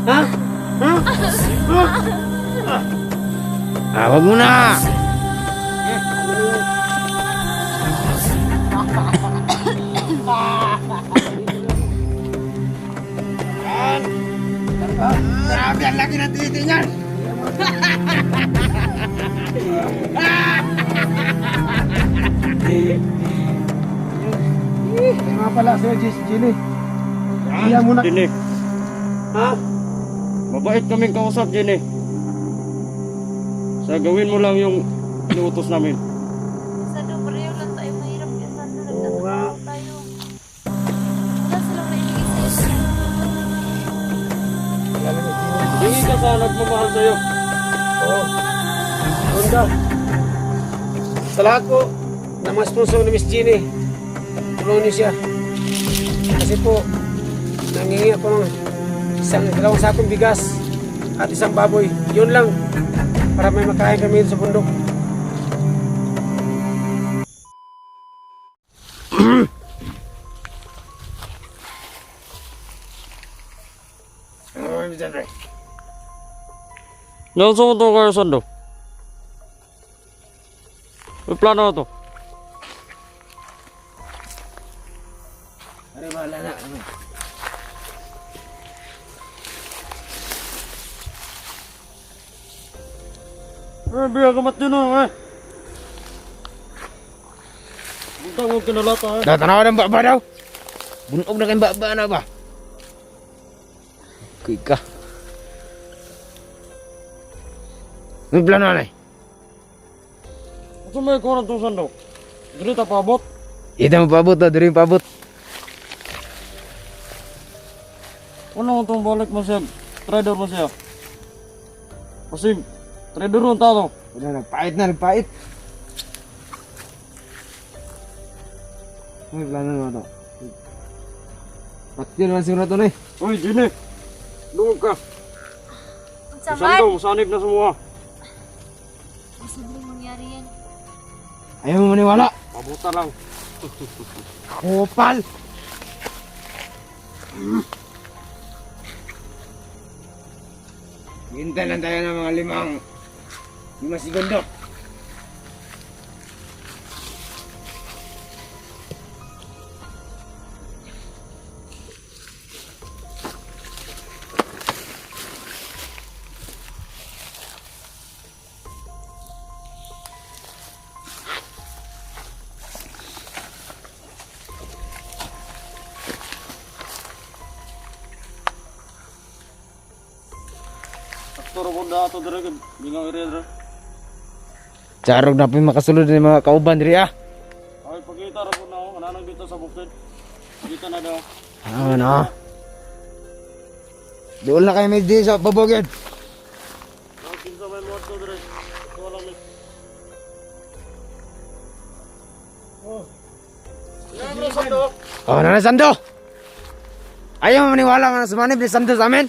Ha? Ha? Wag mo na. Grabe ang laki ng titi niyan. Kaya nga pala sa'yo, Jenny. Kaya mo na. Jenny, Ha? mabait kaming kausap, Jenny. Sa gawin mo lang yung inuutos namin. Sando, pareho lang tayo mahirap yan. Sando, Oo nga. nagtatrabaho tayo. Wala silang maibigay sa iyo. Hindi ka sa nagmamahal sa'yo. Oo. Honda. Sa lahat po, na mga sponsor ni Miss Jenny, tulungan niyo siya. Kasi po, nangingi ako ng dalawang sakong bigas at isang baboy. Yun lang, para may makain kami sa bundok. Nasa mo ito kayo, Sando? May plano na ito. Ano bahala na? Biya kamat din eh. Buntang huwag kinalata eh. Tanaw ng baba daw. Bunog na kayong baba na ba? Kuy ka. May plano na eh. Ito may kuha ng Sando. Dili ta paabot. Ito mo pabot na, dito yung pabot. Ano itong balik mo siya? Trader mo siya. Kasi trader mo talo. Wala, nagpait. May plano naman ito. Pati naman siguro ito na eh. Uy, Jenny. Lungog ka. Ang Si samad. Sando, masanib na semua. Gusto mo mangyari yan. Ayaw mo maniwala. Pabuta lang. Kupal! Hintay lang tayo ng mga lima segundo. Turo po na ito dire. Bingang area dire. Charog na po yung makasulod ng mga kauban diri ah. Ay, pagkita ra po na ako. Ananang dito sa bukid. Dito na daw. Ano? Doon na kayo may di sa babogyan. Ang kinsa may mo ito dire. Ito lang eh. Oh. Yan mo, Sando. Oh, na Sando. Ayaw mo maniwala nga sa manib ni Sando sa amin.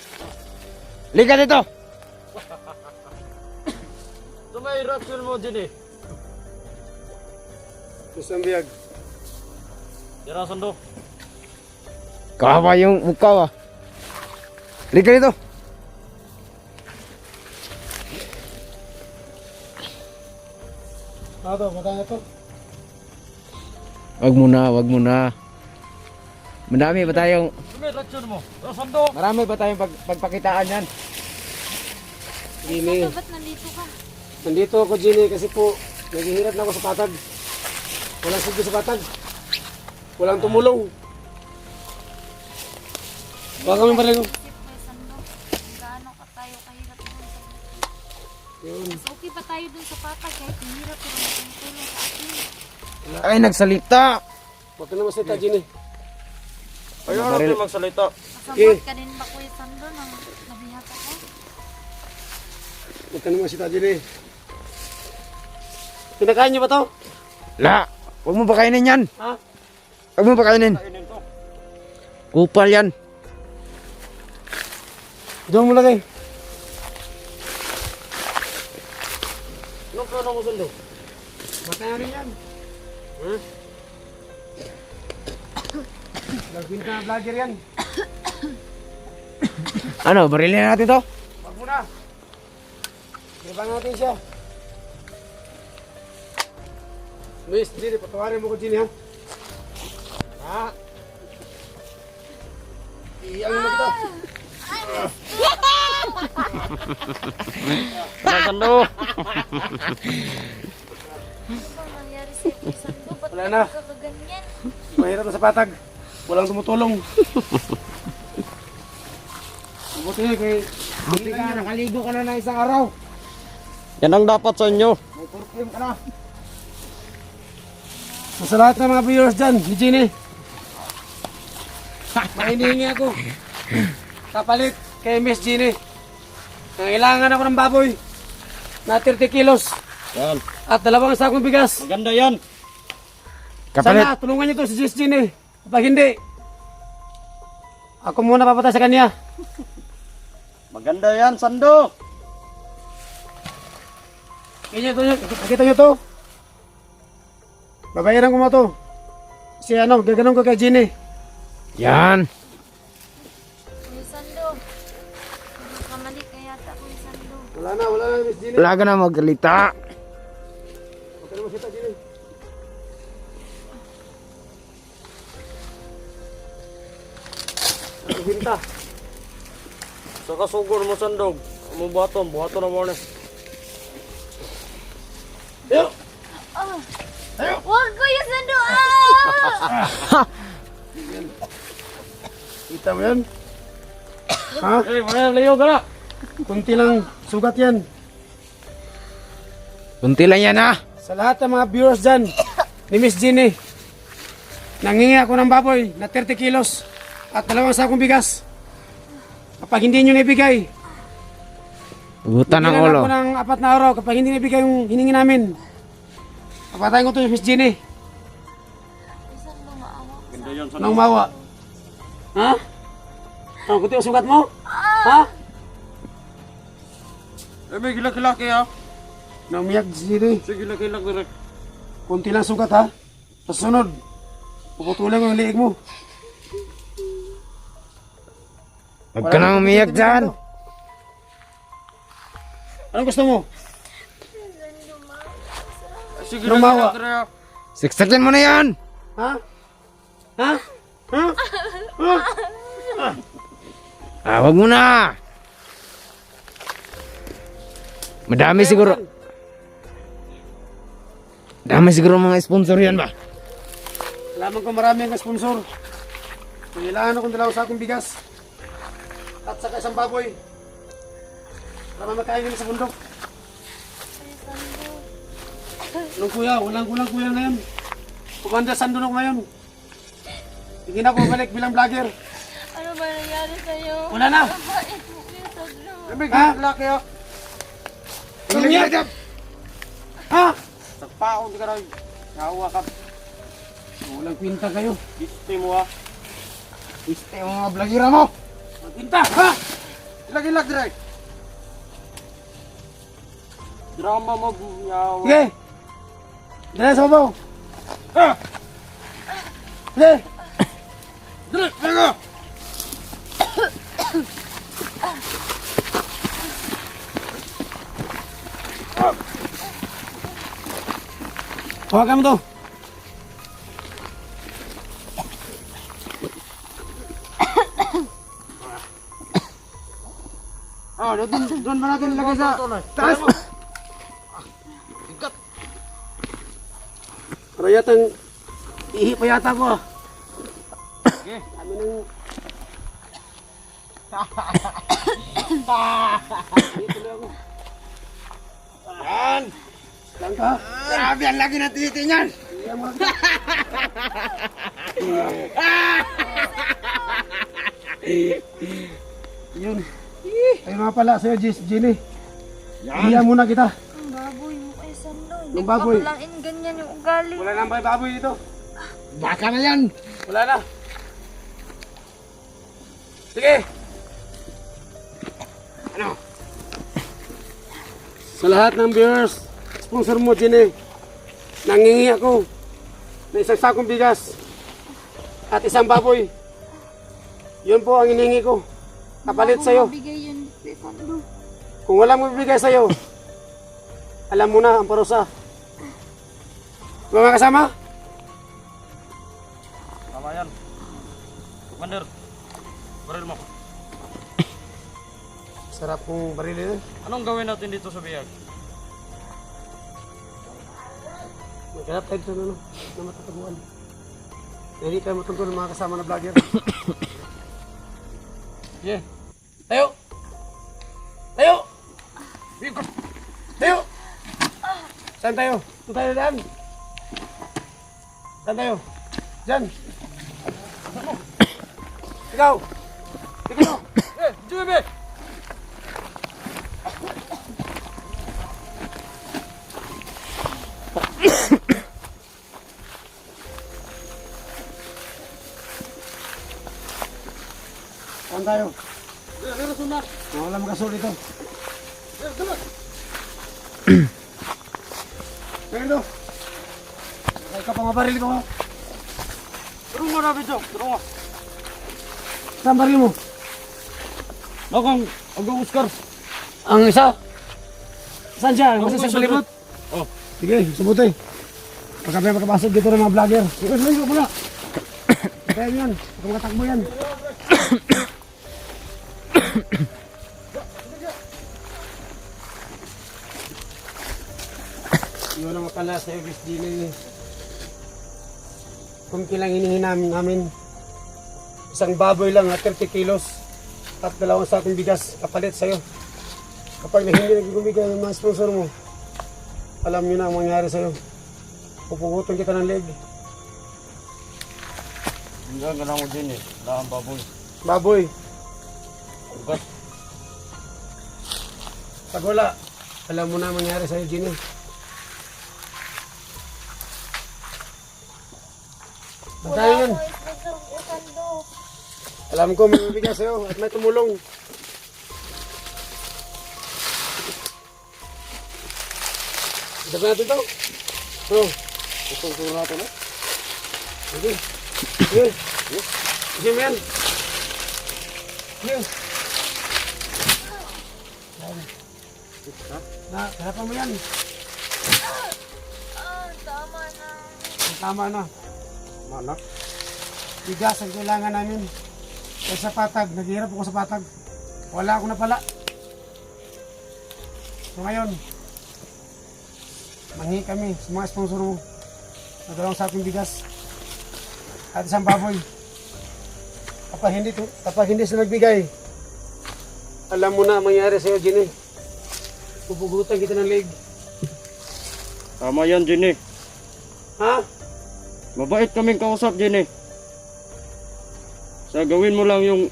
Liga dito. Ito may reaction mo, Jenny. Gusto ang biyag. Yan na, Sando. Kawawa yung mukha ah. Liga dito. Ito, matanya ito. Wag mo na. Madami pa tayong Ito may reaction mo. Yan, Sando. marami pa tayong pagpakitaan yan. Jenny, Sando, ba't nandito ka? nandito ako Jenny kasi po naghihirap na ako sa patag. Walang sige sa patag. Walang tumulong. Baka kami pareho. Isip ko, Sando, kung gaano ka tayo kahirap doon sa bukid. Yun. Mas okay pa tayo dun sa patag kahit mahirap pero matulong sa atin. Ay, nagsalita. Huwag ka na masita Jenny. Ayaw natin magsalita. Masabot ka din ba, Kuya Sando, nang nabihata ko? Huwag ka na masita Jenny. Pinakain niyo ba to? La, wag mo pa kainin yan. Ha? Wag mo pa kainin. Kainin to. Kupal yan. Doon mo lagay. Anong plano mo, Sando? Mataya rin yan. Hmm? Nagbinta na vlogger yan. Ano, barilin na natin to? Wag mo na. Ibang natin siya. Miss Jenny, patawarin mo ko Jenny ha. Ha? Iyang mo kita. Wala Sando. Ano bang nangyari sa'yo, Kuya Sando? Ba't Wala na. kakaganyan? Mahirap na sa patag. Walang tumutulong. Buti nga kay... Buti ka, nakaligo ka na ng isang araw. Yan ang dapat sa inyo. May perfume ka na. Sa lahat ng mga viewers dyan, ni Jenny. Mahiningi ako. Kapalit kay Miss Jenny. Nangailangan ako ng baboy na 30 kilos Yan. at 2 sakong bigas. Maganda yan. Kapalit. Sana tulungan niyo to si Miss Jenny. Kapag hindi, ako muna papatay sa kanya. Maganda yan, Sando. Nakita niyo to? Babayaran ko mo to. Si ano, gaganon ko kay Jenny. Yan. Kuya Sando, kamali ka yata, Kuya Sando. Wala na Miss Jenny. Wala ka na magkalita. Huwag ka na masita, Jenny. Ang hinta. Sa kasugor mo, Sandog. Ang buhaton na mo na. Yo! Huwag, Kuya Sando! Ah! Kita mo yan? Ha? Eh, wala layo ka na. Kunti lang sugat yan. Kunti lang yan ha. Sa lahat ng mga viewers dyan, ni Miss Jenny, nangingi ako ng baboy na 30 kilos at 2 sakong bigas. Kapag hindi nyo naibigay, Ugutan ng bigyan ulo. ako ng 4 na araw. Kapag hindi naibigay yung hiningi namin, papatayin ko to Miss Jenny. Kuya Sando, maawa. Ganda yan, Sando. Anong mawa? Ha? Anong kunti ang sugat mo? Ha? Eh, may gilak-gilaki ha. Naumiyak si Jenny. Sige, gilak-gilak direct. Kunti lang sugat ha. Sa sunod, puputulin ko yung liig mo. Huwag ka na umiyak dyan. Anong gusto mo? Sige, Anong mawa? gilak-gilak direct. Siksakin mo na yan. Ha? Ha? Ha? Wag mo na. Madami siguro. Dami siguro mga sponsor yan ba? Alaman ko marami ang sponsor. Kailangan akong 2 sakong bigas. At saka isang baboy. Para makain nila sa bundok. Kuya Sando. Anong kuya? Walang kulang kuya ngayon. Pumanda Sando na ako ngayon. Hindi na ako balik bilang vlogger. Ano ba nangyari sa'yo? Wala na. Mabait mo, Kuya Sando. Eh, may Ha? gilak-gilaki ha. Umiyak! Ha? Sagpaon ka rin. Nahawa ka. Walang kwinta kayo. Gusto mo ha. Iste yung mga blagira mo. Walang kwinta! Ha? Gilak-gilak direct. Drama mo, yawa. Sige! Dala sa babaw! Ha? Sige! Dali, talaga. Hawakan mo to! Doon ba natin ilagay sa taas? Para yatang ihi pa yata ko. Sige. Kami nang... Dito lang ako. Yan. Lang ka? Grabe ang laki ng titi niyan. Iyan mo lang. Yun. Ayun nga pala sa'yo, Jenny. Iyan muna kita. Ang baboy mo, Kuya Sando. Hindi Yung ko baboy. akalain ganyan yung ugali. Wala nang baboy dito. Baka na yan. Wala na. Sige. Ano? Sa lahat ng viewers, sponsor mo, Jenny, nangingi ako ng 1 sakong bigas at 1 baboy. Yun po ang hiningi ko. kapalit Wala sa'yo. akong mabigay yun, Fernando. Kung walang magbibigay sa'yo, alam mo na ang parusa. Mga kasama? Tama yan. Commander, baril mo. Sarap kong barilin. Anong gawin natin dito sa biyag? Maghanap tayo dito na matataguan. Na hindi tayo matuntun ng mga kasama na vlogger. Yeah. Tayo! Tayo! Tayo! Saan tayo? Saan tayo dyan? Saan tayo? Dyan! Ikaw! Ikaw! Eh, Jimmy! Saan tayo? Meron sunat. Wala magkasul dito. Pero Kaya ka pang mabaril ko. Turun mo na, Bidyo. Turun mo. Saan baril mo? Nakang, ang Oscar. Ang isa? Saan siya? Ang Ang isa sa isa palibot? Oh. Sige, sabuti. Pagka may makapasok dito ng mga vlogger. Sige, layo mo na. Kaya yan. Pagka makatakbo yan. Yun ang pala sa service din eh. Kunti lang hinihingi namin. Isang baboy lang na 30 kilos at 2 sakong bigas kapalit sa'yo. Kapag na hindi nagbibigay ng mga sponsor mo, alam nyo na ang mangyari sa'yo. Pupugutin kita ng leg. Hindi ka ganang mo din eh. Wala kang baboy. Baboy, Ugat. pag wala, alam mo na ang mangyari sa'yo, Gino. Magkano yun? Wala akong sponsor, Fernando. Alam ko may bibigay sa'yo at may tumulong. Sabi natin ito. Oh, Tuturo natin eh. sige. Sige. Sige mo yan. Sige. Harapan mo yan. Tama na. Tama na. Mana? Bigas ang kailangan namin. Kaya sa patag, naghihirap ako sa patag. Wala ako na pala. So ngayon, manghi kami sa mga sponsor mo. Na 2 sakong bigas. At isang baboy. Kapag hindi sila nagbigay, alam mo na ang mangyari sa'yo, Gini. Pupugutan kita ng leg. Tama yan, Jenny. Ha? Mabait kaming kausap, Jenny. Sa gawin mo lang yung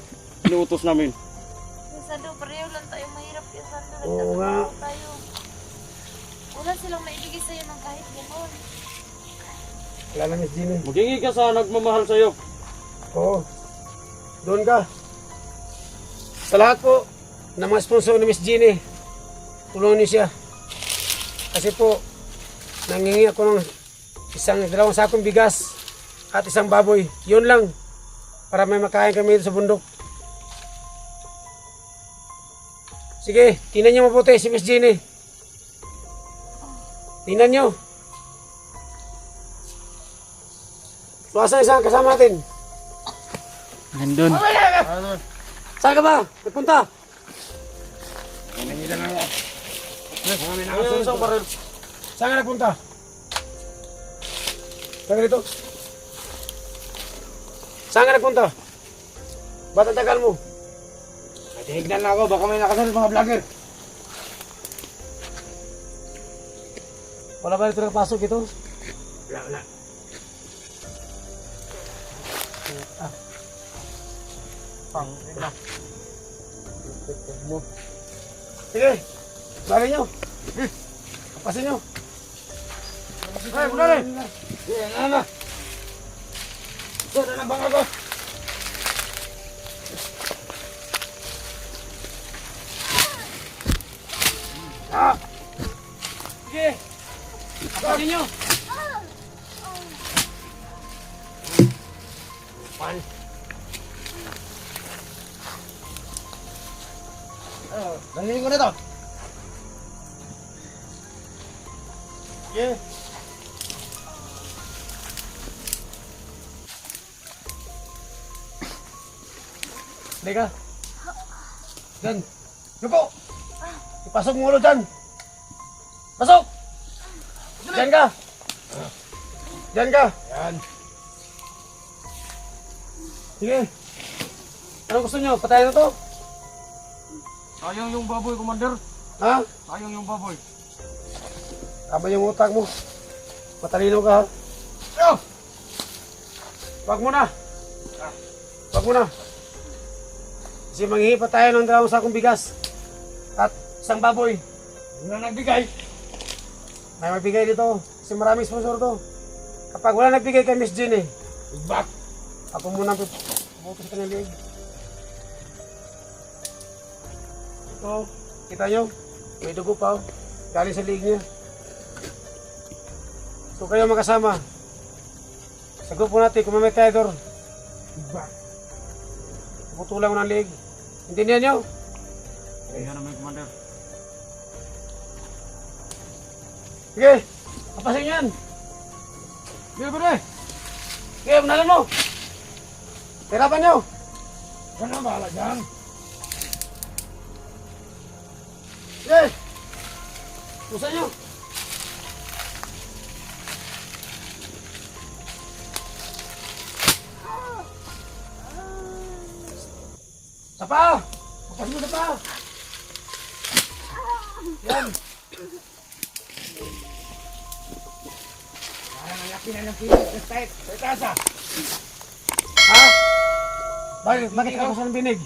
inuutos namin. Fernando, pareho lang tayo mahirap yun, Fernando. Oo nga. Nagtatrabaho tayo. Wala silang maibigay sa'yo ng kahit gano'n. Wala na, Miss Gini. Maghingi ka sa nagmamahal sa'yo. Oo. Doon ka. Sa lahat po ng mga sponsor ni Miss Gini, tulungan niyo siya. Kasi po, nangingi ako ng 2 sakong bigas at isang baboy. Yun lang. Para may makain kami dito sa bundok. Sige, tingnan niyo mabuti si Miss Gini. Tingnan niyo. So, asa isang kasama natin? Nandun. Saan ka ba? Nagpunta? Ayun, isang baril. Saan ka nagpunta? Saan ka dito? Saan ka nagpunta? Ba't ang tagal mo? Tinignan na ako, baka may nakasunod mga vlogger. Wala ba dito nakapasok ito? Wala. Sige, bagay nyo. Pasin nyo. Ay, muna rin. Sige, ano. Doon na bang ako. Sige. Pasin nyo. Pan. Narinig ko na to. Yeah. Halika. Yan. Yuko. Ipasok mo ulo dyan. Pasok. Diyan ka. Diyan ka. Yan. Sige. Ano gusto nyo? Patayin na to? Sayang yung baboy, Commander. Ha? Sayang yung baboy. Tama yung utak mo. Matalino ka ha? Yo! Wag mo na. Wag mo na. Kasi manghihi pa tayo ng 2 sakong bigas. At isang baboy. Wala nagbigay. May magbigay dito. Kasi maraming sponsor to. Kapag wala nagbigay kay Miss Jenny, Back. ako muna puputos ka ng liig. Ito, kita nyo? May dugo pa. Galing sa liig niya. So kayo magkasama. Sa grupo natin, kung may tiger, puputulan ko ng liig. Intindihan nyo? Ayan naman, Commander. Sige, kapasin yan. Sige, pare. Sige, unalan mo. Hirapan nyo. Saan ang bahala dyan? Sige. Pusa nyo. Sapa! Bukas mo sapa! Yan! Parang malaki na ng pilit. Sa taas ah. Ha? Bakit ka ng binig?